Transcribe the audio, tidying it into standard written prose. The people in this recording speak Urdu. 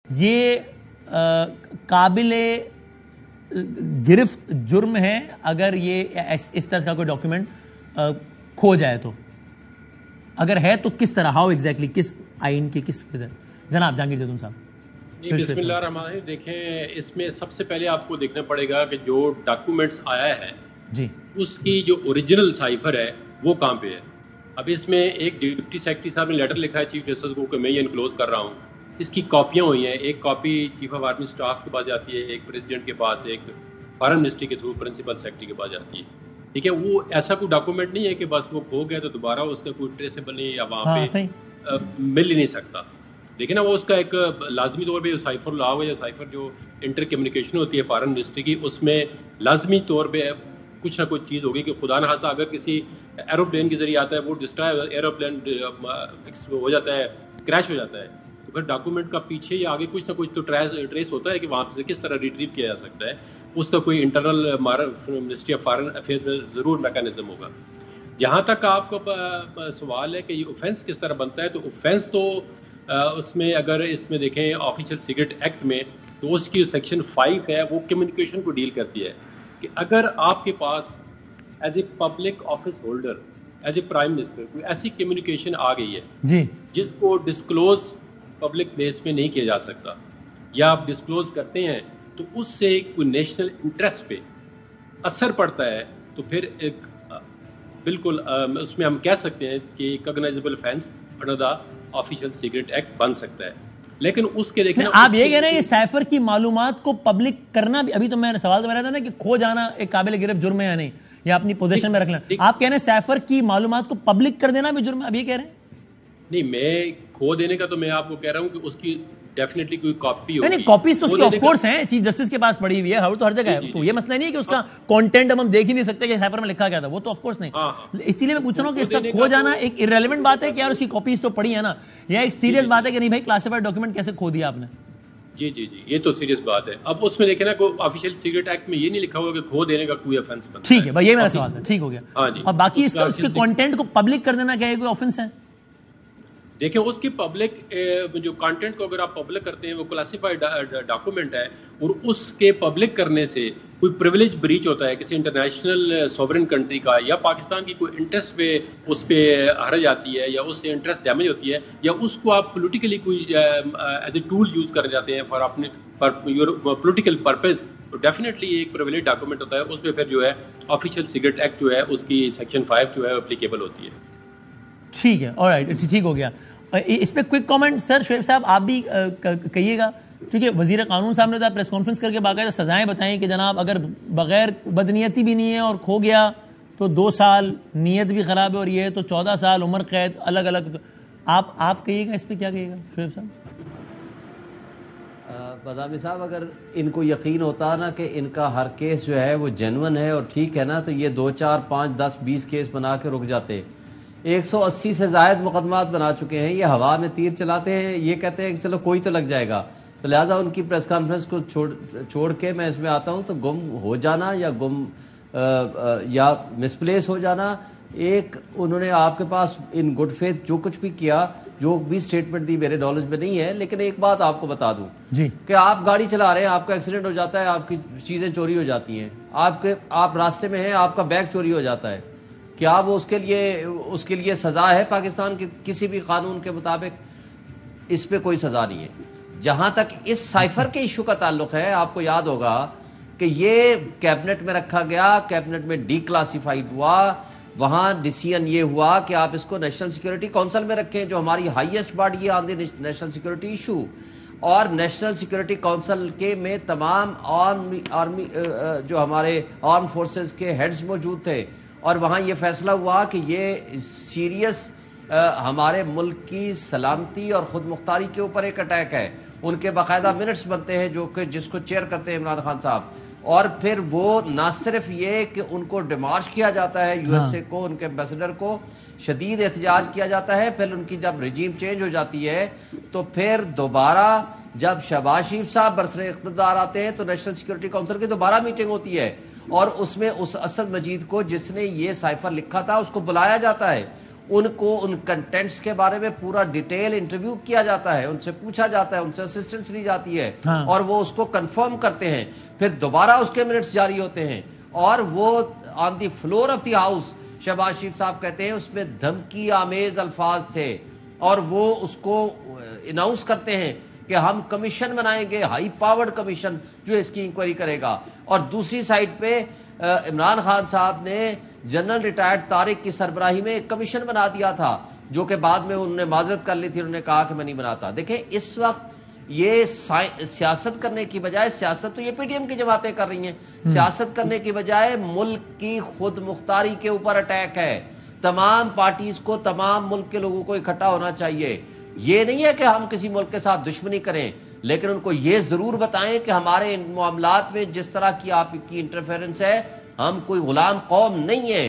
یہ قابل گرفت جرم ہے اگر یہ اس طرح کا کوئی ڈاکیومنٹ کھو جائے تو؟ اگر ہے تو کس طرح، ہاؤ ایگزیکٹلی، کس آئین کے کس جناب جہانگیر زیتون صاحب؟ جی بسم اللہ الرحمن الرحیم. دیکھیں اس میں سب سے پہلے آپ کو دیکھنا پڑے گا کہ جو ڈاکومنٹس آیا ہے جی اس کی جو اوریجنل سائفر ہے وہ کہاں پہ ہے. اب اس میں ایک ڈپٹی سیکرٹری صاحب نے لیٹر لکھا ہے چیف جسٹس کو کہ میں یہ انکلوز کر رہا ہوں. اس کی کاپیاں ہوئی ہیں، ایک copy chief of army staff کے پاس جاتی ہے، ایک پریزیڈنٹ کے پاس، ایک فارن منسٹری کے تھرو پرنسپل سیکرٹری کے پاس جاتی ہے. ٹھیک ہے، وہ ایسا کوئی ڈاکومنٹ نہیں ہے کہ بس وہ کھو گیا تو دوبارہ اس کا کوئی ٹریسیبل نہیں یا وہاں پہ مل ہی نہیں سکتا. لیکن نا وہ اس کا ایک لازمی طور پہ جو سائفر لا ہوا یا سائفر جو انٹر کمیونیکیشن ہوتی ہے فارن منسٹری کی، اس میں لازمی طور پہ کچھ نہ کچھ چیز ہوگی کہ خدا نخواستہ اگر کسی ایروپلین کے ذریعے آتا ہے، وہ ڈسٹرائے ایروپلین ہو جاتا ہے، کریش ہو جاتا ہے، تو پھر ڈاکومنٹ کا پیچھے یا آگے کچھ نہ کچھ تو ٹریس ہوتا ہے کہ وہاں سے کس طرح ریٹریو کیا جا سکتا ہے. اس کا کوئی internal ministry of foreign affairs میں ضرور میکانزم ہوگا. جہاں تک آپ کا سوال ہے کہ یہ اوفینس کس طرح بنتا ہے، تو اوفینس تو اس میں اگر اس میں دیکھیں آفیشیل سیکرٹ ایکٹ میں، تو اس کی سیکشن 5 ہے، وہ کمیونیکیشن کو ڈیل کرتی ہے کہ اگر آپ کے پاس as a public office holder, as a prime minister کوئی ایسی کمیونیکیشن آ گئی ہے جی جس کو ڈسکلوز پبلک پلیس میں نہیں کیا جا سکتا، یا آپ ڈسکلوز کرتے ہیں تو اس سے کوئی نیشنل انٹرسٹ پہ اثر پڑتا ہے، تو پھر ایک بالکل اس میں ہم کہہ سکتے ہیں کہ cognizable offense under the official secret act بن سکتا ہے. لیکن اس کے دیکھیں آپ یہ کہہ رہے ہیں یہ سائفر کی معلومات کو پبلک کرنا بھی، ابھی تو میں سوال تو میرا تھا نا کہ کھو جانا ایک قابل گرفت جرم ہے یا نہیں، یا اپنی پوزیشن میں رکھ لینا. آپ کہہ رہے ہیں سائفر کی معلومات کو پبلک کر دینا بھی جرم ہے، اب یہ کہہ رہے ہیں؟ نہیں، میں کھو دینے کا تو میں آپ کو کہہ رہا ہوں کہ اس کی ڈیفینیٹلی کوئی کاپی ہوگی. نہیں، کاپیز تو اس کی آف کورس ہیں، چیف جسٹس کے پاس پڑی ہوئی ہے، تو ہر جگہ ہے. تو یہ مسئلہ نہیں ہے کہ اس کا کانٹینٹ ہم دیکھ ہی نہیں سکتے کہ سائفر میں لکھا گیا تھا، وہ تو آف کورس نہیں. اسی لیے میں پوچھ رہا ہوں کہ اس کا کھو جانا ایک irrelevant بات ہے کہ یار اس کی کاپیز تو پڑی ہے نا، یا ایک سیریس بات ہے کہ نہیں بھائی کلاسیفائڈ ڈاکیومنٹ کیسے کھو دیا آپ نے؟ جی جی جی، یہ تو سیریس بات ہے. اب اس میں دیکھیں نا کوئی آفیشیل سیکرٹ ایکٹ میں یہ نہیں لکھا ہوا کہ کھو دینے کا کوئی آفینس بنتا ہے. ٹھیک ہے بھائی، یہ میرا سوال تھا، ٹھیک ہو گیا. اور باقی اس کے کانٹینٹ کو پبلک کر دینا کیا ہے، کوئی آفینس ہے؟ دیکھیں اس کی پبلک جو کانٹینٹ کو اگر آپ پبلک کرتے ہیں وہ کلاسیفائڈ ڈاکومنٹ ہے، اور اس کے پبلک کرنے سے کوئی پریولیج بریچ ہوتا ہے کسی انٹرنیشنل سوورن کنٹری کا، یا پاکستان کی کوئی انٹرسٹ پہ اس پہ حرج آتی ہے، یا اس سے انٹرسٹ ڈیمیج ہوتی ہے، یا اس کو آپ پولیٹیکلی کوئی ایز اے ٹول یوز کر جاتے ہیں فار اپنے پولیٹیکل پرپز، تو ڈیفینیٹلی ایک پریولیج ڈاکومنٹ ہوتا ہے. اس پہ پھر جو ہے آفیشیل سیکرٹ ایکٹ جو ہے اس کی سیکشن 5 جو ہے اپلیکیبل ہوتی ہے. ٹھیک ہے، آلرائٹ، ٹھیک ہو گیا. اس پہ کوئک کامنٹ سر شعیب صاحب آپ بھی کہیے گا، کیونکہ وزیر قانون صاحب نے پریس کانفرنس کر کے باقاعدہ سزائیں بتائیں کہ جناب اگر بغیر بدنیتی بھی نہیں ہے اور کھو گیا تو 2 سال، نیت بھی خراب ہے اور یہ تو 14 سال عمر قید، الگ الگ. آپ کہیے گا اس پہ، کیا کہیے گا شعیب صاحب؟ بدامی صاحب، اگر ان کو یقین ہوتا نا کہ ان کا ہر کیس جو ہے وہ جینون ہے اور ٹھیک ہے نا، تو یہ 2 4 5 10 20 کیس بنا کے رک جاتے. 180 سے زائد مقدمات بنا چکے ہیں، یہ ہوا میں تیر چلاتے ہیں، یہ کہتے ہیں کہ چلو کوئی تو لگ جائے گا. تو لہٰذا ان کی پریس کانفرنس کو چھوڑ کے میں اس میں آتا ہوں، تو گم ہو جانا یا مسپلیس ہو جانا، ایک انہوں نے آپ کے پاس ان گڈ فیتھ جو کچھ بھی کیا، جو بھی اسٹیٹمنٹ دی میرے نالج میں نہیں ہے، لیکن ایک بات آپ کو بتا دوں کہ آپ گاڑی چلا رہے ہیں، آپ کا ایکسیڈنٹ ہو جاتا ہے، آپ کی چیزیں چوری ہو جاتی ہیں، آپ راستے میں ہیں، آپ کا بیگ چوری ہو جاتا ہے، کیا وہ اس کے لیے سزا ہے پاکستان کے کسی بھی قانون کے مطابق؟ اس پہ کوئی سزا نہیں ہے. جہاں تک اس سائفر کے ایشو کا تعلق ہے، آپ کو یاد ہوگا کہ یہ کیبنٹ میں رکھا گیا، کیبنٹ میں ڈی کلاسیفائڈ ہوا، وہاں ڈیسیژن یہ ہوا کہ آپ اس کو نیشنل سیکورٹی کونسل میں رکھیں، جو ہماری ہائیسٹ باڈی ہے آن دی نیشنل سیکورٹی ایشو. اور نیشنل سیکورٹی کونسل کے میں تمام آرمی جو ہمارے آرم فورسز کے ہیڈز موجود تھے، اور وہاں یہ فیصلہ ہوا کہ یہ سیریس ہمارے ملک کی سلامتی اور خود مختاری کے اوپر ایک اٹیک ہے. ان کے باقاعدہ منٹس بنتے ہیں جو کہ جس کو چیئر کرتے ہیں عمران خان صاحب، اور پھر وہ نہ صرف یہ کہ ان کو ڈیمارش کیا جاتا ہے، یو ایس اے کو، ان کے ایمبیسڈر کو شدید احتجاج کیا جاتا ہے، پھر ان کی جب رجیم چینج ہو جاتی ہے تو پھر دوبارہ جب شہباز شریف صاحب برسر اقتدار آتے ہیں تو نیشنل سیکورٹی کونسل کی دوبارہ میٹنگ ہوتی ہے، اور اس میں اس اسد مجید کو جس نے یہ سائفر لکھا تھا اس کو بلایا جاتا ہے. ان کو ان کنٹینٹس کے بارے میں پورا ڈیٹیل انٹرویو کیا جاتا ہے، ان سے پوچھا جاتا ہے، ان سے اسسٹنس لی جاتی ہے اور وہ اس کو کنفرم کرتے ہیں، پھر دوبارہ اس کے منٹس جاری ہوتے ہیں اور وہ on the floor of the house Shehbaz Sharif صاحب کہتے ہیں اس میں دھمکی آمیز الفاظ تھے اور وہ اس کو اناؤنس کرتے ہیں کہ ہم کمیشن بنائیں گے، ہائی پاورڈ کمیشن جو اس کی انکوائری کرے گا. اور دوسری سائڈ پہ عمران خان صاحب نے جنرل ریٹائرڈ طارق کی سربراہی میں ایک کمیشن بنا دیا تھا جو کہ بعد میں انہوں نے معذرت کر لی تھی، انہوں نے کہا کہ میں نہیں بناتا. دیکھیں اس وقت یہ سیاست کرنے کی بجائے، سیاست تو یہ پی ٹی ایم کی جماعتیں کر رہی ہیں، سیاست کرنے کی بجائے ملک کی خود مختاری کے اوپر اٹیک ہے. تمام پارٹیز کو، تمام ملک کے لوگوں کو اکٹھا ہونا چاہیے. یہ نہیں ہے کہ ہم کسی ملک کے ساتھ دشمنی کریں، لیکن ان کو یہ ضرور بتائیں کہ ہمارے معاملات میں جس طرح کی آپ کی انٹرفیرنس ہے، ہم کوئی غلام قوم نہیں ہے.